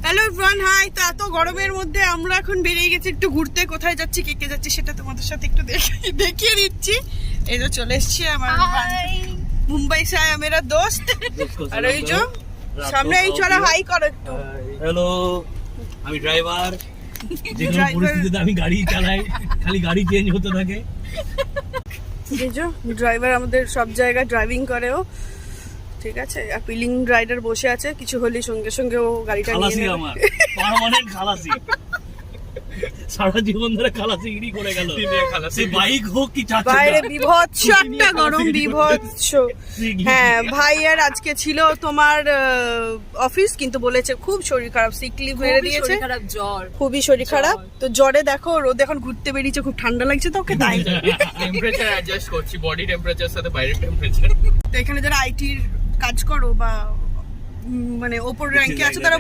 Hello everyone, high. তো এত গরমের মধ্যে আমরা এখন বেরিয়ে গেছি একটু ঘুরতে। কোথায় যাচ্ছি, কে কে যাচ্ছি সেটা তোমাদের সাথে একটু দেখিয়ে দিচ্ছি। এই যে চলে এসছি আমার মুম্বাই সে আয়া মেরা দোস্ত। আর এই যে সামনে এই চলা হাই করো একটু। হ্যালো, আমি ড্রাইভার। যে কোনো পরিস্থিতিতে আমি গাড়ি চালাই, খালি গাড়ি চেঞ্জ হতে থাকে। এই যে ড্রাইভার আমাদের সব জায়গায় ড্রাইভিং করেও, ঠিক আছে। আর পিলিং রাইডার বসে আছে, কিছু হলে সঙ্গে সঙ্গে ও গাড়িটা নিয়ে খালাসি নেবে। আমার পার্মানেন্ট খালাসি, সারা জীবন ধরে খালাসিগিরি করে গেল। সে বাইক হোক কি চার চাকা, বাইরে বিভৎস একটা গরম, বিভৎস। হ্যাঁ, ভাইয়ার আজকে ছিল তোমার অফিস, কিন্তু বলেছে খুব শরীর খারাপ, সিক লিভ মেরে দিয়েছে। খুবই শরীর খারাপ। তো জ্বরে দেখো, রোদ এখন ঘুরতে বেরিয়েছে, খুব ঠান্ডা লাগছে তো ওকে, তাই টেম্পারেচার অ্যাডজাস্ট করছি, বডি টেম্পারেচার সাথে বাইরের টেম্পারেচার। তো এখানে যারা আইটির কাজ করো বা মানে ওপর র্যাঙ্কে আছে তারা